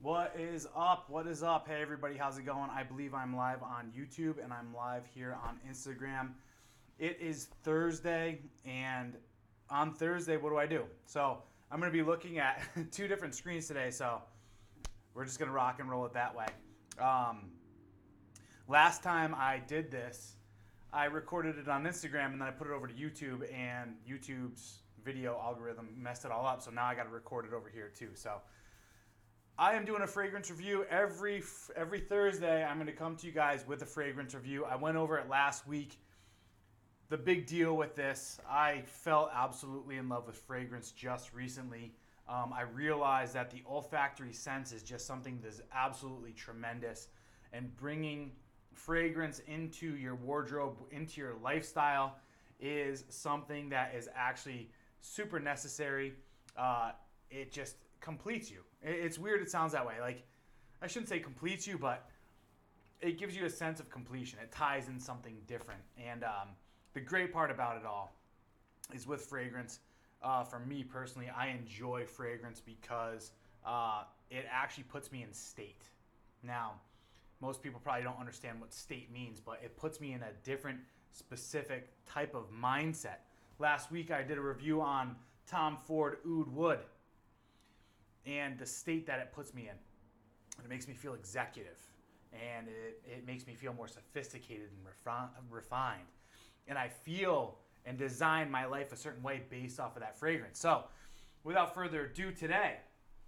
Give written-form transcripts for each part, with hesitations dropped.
What is up? What is up? Hey, everybody, how's it going? I believe I'm live on YouTube and I'm live here on Instagram. It is Thursday, and on Thursday, what do? So, I'm going to be looking at two different screens today, so we're just going to rock and roll it that way. Um, Last time I did this, I recorded it on Instagram and then I put it over to YouTube, and YouTube's video algorithm messed it all up, so now I got to record it over here too. So, I am doing a fragrance review every Thursday. I'm going to come to you guys with a fragrance review. I went over it last week. The big deal with this, I fell absolutely in love with fragrance just recently. I realized that the olfactory sense is just something that's absolutely tremendous, and bringing fragrance into your wardrobe, into your lifestyle, is something that is actually super necessary. It just completes you. It's weird it sounds that way. Like, I shouldn't say completes you, but it gives you a sense of completion. It ties in something different. And the great part about it all is with fragrance. For me personally, I enjoy fragrance because it actually puts me in state. Now, most people probably don't understand what state means, but it puts me in a different, specific type of mindset. Last week, I did a review on Tom Ford Oud Wood and the state that it puts me in. And it makes me feel executive, and it makes me feel more sophisticated and refined. And I feel and design my life a certain way based off of that fragrance. So, without further ado, today,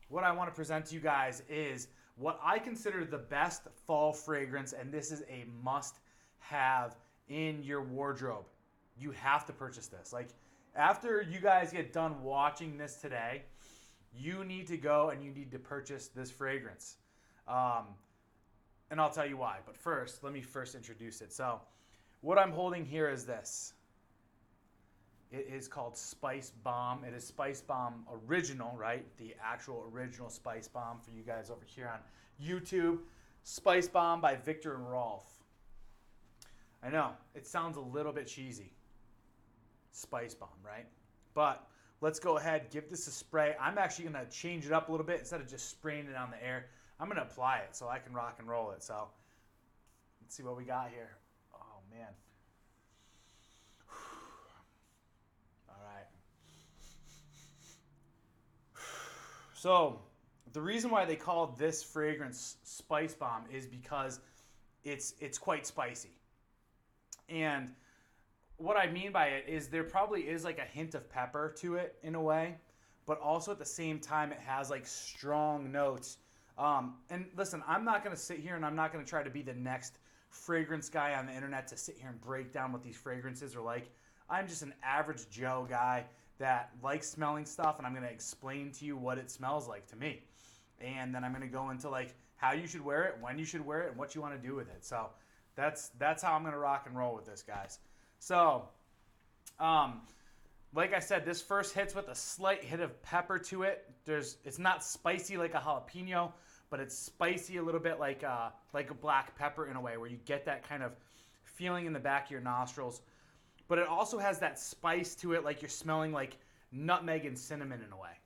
what I want to present to you guys is what I consider the best fall fragrance, and this is a must-have in your wardrobe. You have to purchase this. Like, after you guys get done watching this today, you need to go and you need to purchase this fragrance. And I'll tell you why. But first, let me first introduce it. So, what I'm holding here is this. It is called SpiceBomb. It is SpiceBomb Original, right? The actual original SpiceBomb for you guys over here on YouTube. SpiceBomb by Viktor and Rolf. I know, it sounds a little bit cheesy. SpiceBomb, right? But let's go ahead, give this a spray. I'm actually going to change it up a little bit. Instead of just spraying it on the air, I'm going to apply it so I can rock and roll it. So let's see what we got here. Oh, man. All right. So the reason why they call this fragrance SpiceBomb is because it's quite spicy. And what I mean by it is there probably is like a hint of pepper to it in a way, but also at the same time it has like strong notes. And listen, I'm not going to sit here and I'm not going to try to be the next fragrance guy on the internet to sit here and break down what these fragrances are like. I'm just an average Joe guy that likes smelling stuff, and I'm going to explain to you what it smells like to me. And then I'm going to go into like how you should wear it, when you should wear it, and what you want to do with it. So that's how I'm going to rock and roll with this, guys. So, like I said, this first hits with a slight hit of pepper to it. It's not spicy like a jalapeno, but it's spicy a little bit like a black pepper in a way, where you get that kind of feeling in the back of your nostrils. But it also has that spice to it, like you're smelling like nutmeg and cinnamon in a way.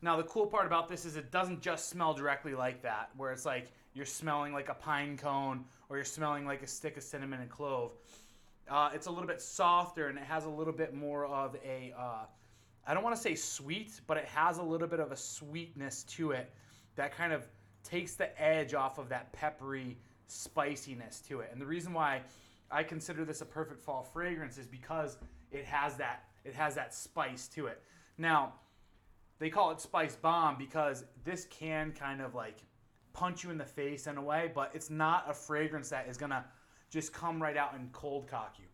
Now, the cool part about this is it doesn't just smell directly like that, where it's like you're smelling like a pine cone or you're smelling like a stick of cinnamon and clove. It's a little bit softer, and it has a little bit more of a, I don't want to say sweet, but it has a little bit of a sweetness to it that kind of takes the edge off of that peppery spiciness to it. And the reason why I consider this a perfect fall fragrance is because it has that spice to it. Now, they call it SpiceBomb because this can kind of like punch you in the face in a way, but it's not a fragrance that is going to just come right out and cold cock you.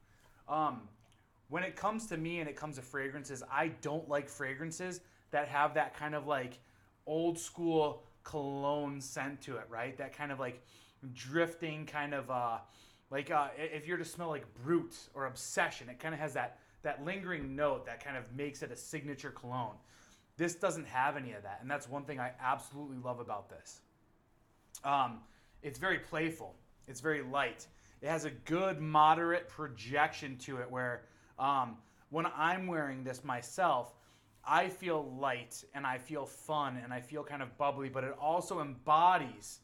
When it comes to me and it comes to fragrances, I don't like fragrances that have that kind of like old school cologne scent to it, right? That kind of like drifting kind of if you're to smell like Brute or Obsession, it kind of has that lingering note that kind of makes it a signature cologne. This doesn't have any of that, and that's one thing I absolutely love about this. It's very playful. It's very light. It has a good moderate projection to it where when I'm wearing this myself, I feel light and I feel fun and I feel kind of bubbly, but it also embodies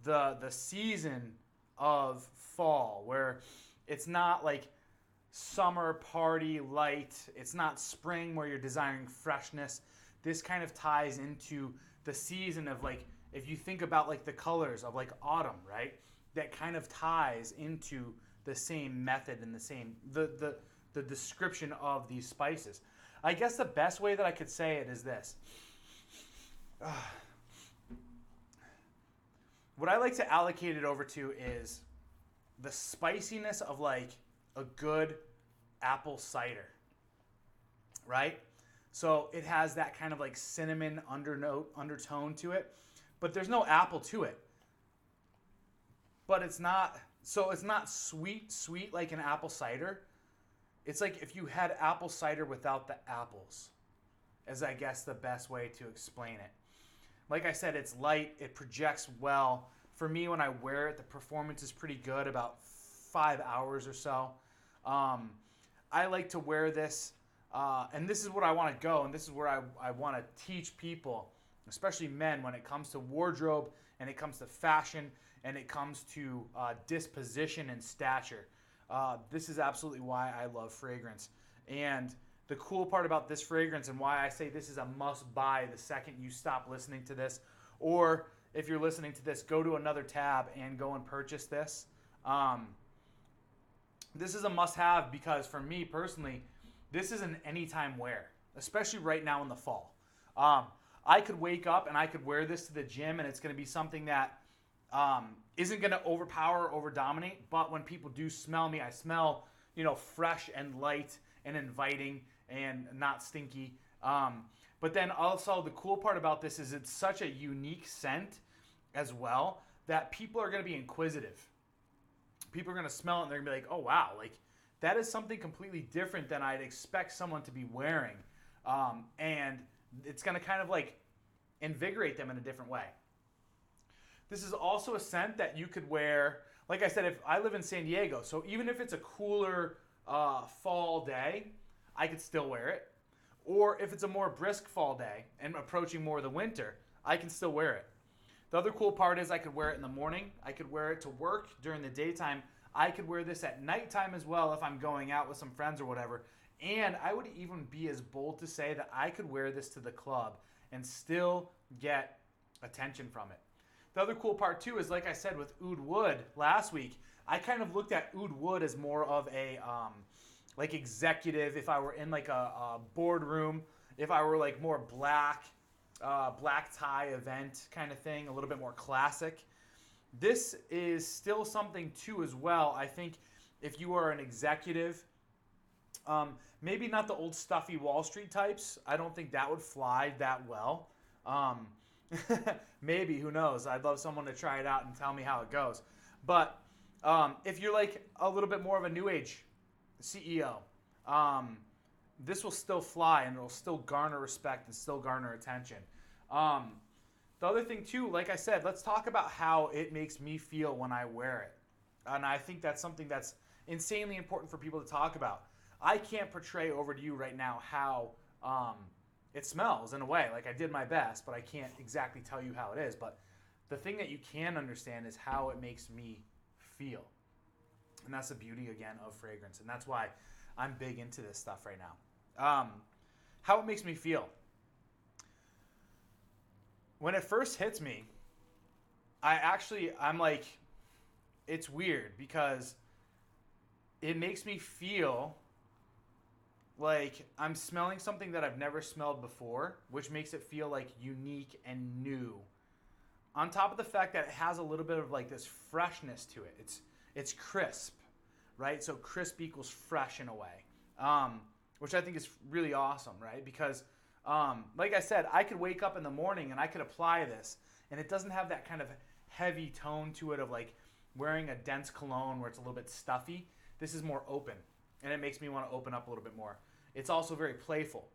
the season of fall, where it's not like summer party light. It's not spring where you're desiring freshness. This kind of ties into the season of, like, if you think about like the colors of like autumn, right? That kind of ties into the same method and the same the description of these spices. I guess the best way that I could say it is this. What I like to allocate it over to is the spiciness of like a good apple cider, right? So it has that kind of like cinnamon undertone to it, but there's no apple to it. But it's not sweet like an apple cider. It's like if you had apple cider without the apples, is I guess the best way to explain it. Like I said, it's light, it projects well. For me, when I wear it, the performance is pretty good, about 5 hours or so. I like to wear this, and this is what I want to go, and this is where I want to teach people, especially men, when it comes to wardrobe, and it comes to fashion, and it comes to disposition and stature. This is absolutely why I love fragrance. And the cool part about this fragrance, and why I say this is a must-buy the second you stop listening to this, or if you're listening to this, go to another tab and go and purchase this. This is a must-have because for me personally, this is an anytime wear, especially right now in the fall. I could wake up and I could wear this to the gym, and it's going to be something that isn't going to overpower, over-dominate, but when people do smell me, I smell, fresh and light and inviting and not stinky. But then also the cool part about this is it's such a unique scent as well that people are going to be inquisitive. People are going to smell it and they're going to be like, oh, wow, like that is something completely different than I'd expect someone to be wearing. And it's going to kind of like invigorate them in a different way. This is also a scent that you could wear. Like I said, if I live in San Diego, so even if it's a cooler fall day, I could still wear it. Or if it's a more brisk fall day and approaching more of the winter, I can still wear it. The other cool part is I could wear it in the morning. I could wear it to work during the daytime. I could wear this at nighttime as well if I'm going out with some friends or whatever. And I would even be as bold to say that I could wear this to the club and still get attention from it. The other cool part too is, like I said with Oud Wood last week, I kind of looked at Oud Wood as more of a like executive. If I were in like a boardroom, if I were like more black tie event kind of thing, a little bit more classic. This is still something too as well. I think if you are an executive, maybe not the old stuffy Wall Street types. I don't think that would fly that well. Maybe, who knows? I'd love someone to try it out and tell me how it goes. But if you're like a little bit more of a new age CEO, this will still fly and it'll still garner respect and still garner attention. The other thing too, like I said, let's talk about how it makes me feel when I wear it. And I think that's something that's insanely important for people to talk about. I can't portray over to you right now how it smells in a way. Like I did my best, but I can't exactly tell you how it is. But the thing that you can understand is how it makes me feel. And that's the beauty, again, of fragrance. And that's why I'm big into this stuff right now. How it makes me feel. When it first hits me, I'm like, it's weird because it makes me feel like I'm smelling something that I've never smelled before, which makes it feel like unique and new. On top of the fact that it has a little bit of like this freshness to it. It's crisp, right? So crisp equals fresh in a way, which I think is really awesome, right? Because like I said, I could wake up in the morning and I could apply this, and it doesn't have that kind of heavy tone to it of like wearing a dense cologne where it's a little bit stuffy. This is more open, and it makes me want to open up a little bit more. It's also very playful.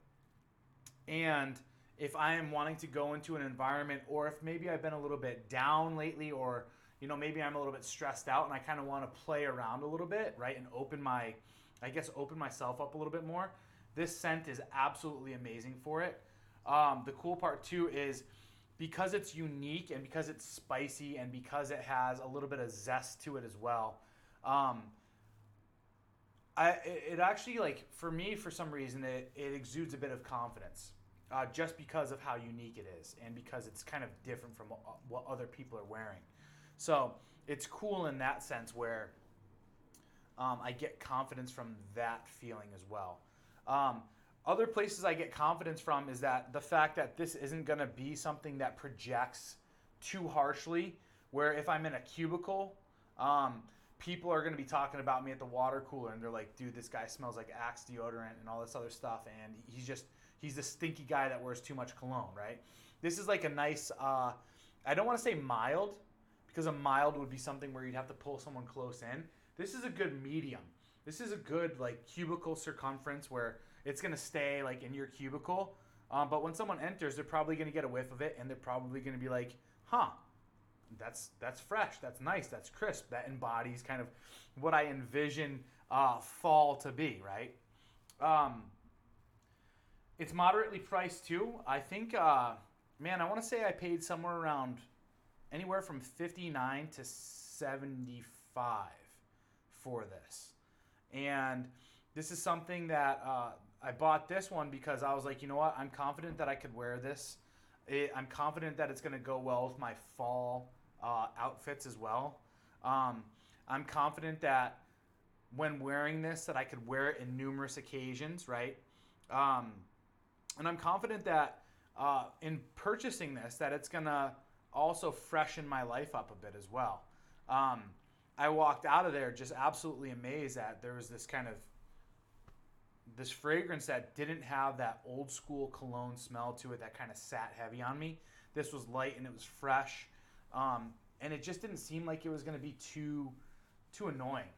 And if I am wanting to go into an environment, or if maybe I've been a little bit down lately, or maybe I'm a little bit stressed out and I kind of want to play around a little bit, right, and open myself up a little bit more, this scent is absolutely amazing for it. The cool part too is because it's unique and because it's spicy and because it has a little bit of zest to it as well. It actually, like, for me, for some reason, it exudes a bit of confidence, just because of how unique it is and because it's kind of different from what other people are wearing. So it's cool in that sense where I get confidence from that feeling as well. Other places I get confidence from is that the fact that this isn't going to be something that projects too harshly, where if I'm in a cubicle, people are going to be talking about me at the water cooler and they're like, dude, this guy smells like Axe deodorant and all this other stuff, and he's the stinky guy that wears too much cologne, right? This is like a nice, I don't want to say mild, because a mild would be something where you'd have to pull someone close in. This is a good medium. This is a good, like, cubicle circumference where it's going to stay, like, in your cubicle. But when someone enters, they're probably going to get a whiff of it, and they're probably going to be like, huh, that's fresh, that's nice, that's crisp. That embodies kind of what I envision fall to be, right? It's moderately priced, too. I think, I want to say I paid somewhere around anywhere from $59 to $75 for this. And this is something that I bought this one because I was like, you know what? I'm confident that I could wear this. I'm confident that it's going to go well with my fall outfits as well. I'm confident that when wearing this that I could wear it in numerous occasions, right? And I'm confident that in purchasing this that it's going to also freshen my life up a bit as well. I walked out of there just absolutely amazed that there was this fragrance that didn't have that old school cologne smell to it that kind of sat heavy on me. This was light and it was fresh. And it just didn't seem like it was going to be too annoying.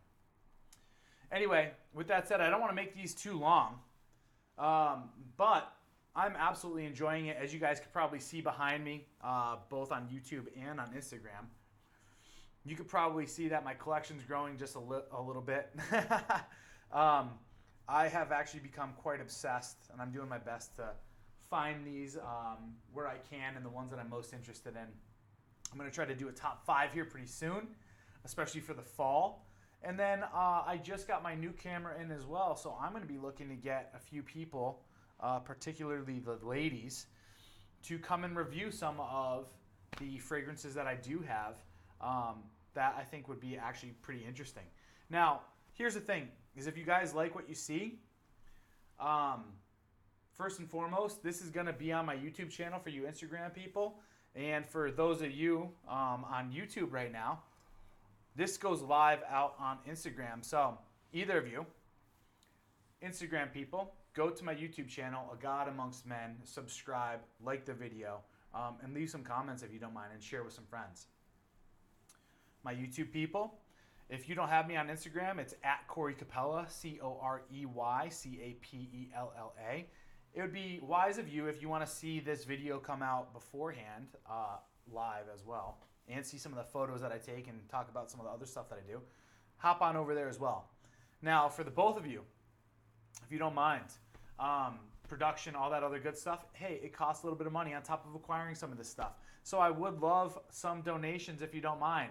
Anyway, with that said, I don't want to make these too long. But I'm absolutely enjoying it, as you guys could probably see behind me, both on YouTube and on Instagram. You could probably see that my collection's growing just a little bit. I have actually become quite obsessed, and I'm doing my best to find these where I can and the ones that I'm most interested in. I'm going to try to do a top 5 here pretty soon, especially for the fall. And then I just got my new camera in as well, so I'm going to be looking to get a few people, particularly the ladies, to come and review some of the fragrances that I do have that I think would be actually pretty interesting. Now, here's the thing, is if you guys like what you see, first and foremost, this is going to be on my YouTube channel for you Instagram people. And for those of you on YouTube right now, this goes live out on Instagram. So either of you, Instagram people, go to my YouTube channel, A God Amongst Men, subscribe, like the video, and leave some comments if you don't mind, and share with some friends. My YouTube people, if you don't have me on Instagram, it's at Corey Capella, CoreyCapella. It would be wise of you if you want to see this video come out beforehand, live as well, and see some of the photos that I take and talk about some of the other stuff that I do. Hop on over there as well. Now, for the both of you, if you don't mind, production, all that other good stuff, hey, it costs a little bit of money on top of acquiring some of this stuff. So I would love some donations if you don't mind.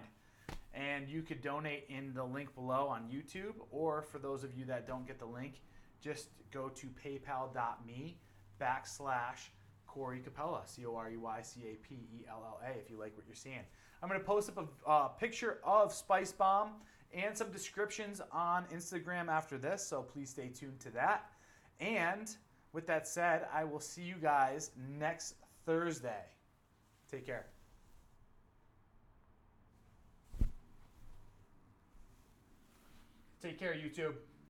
And you could donate in the link below on YouTube, or for those of you that don't get the link, just go to paypal.me/Corey Capella, CoreyCapella, if you like what you're seeing. I'm going to post up a picture of SpiceBomb and some descriptions on Instagram after this, so please stay tuned to that. And with that said, I will see you guys next Thursday. Take care. Take care, YouTube.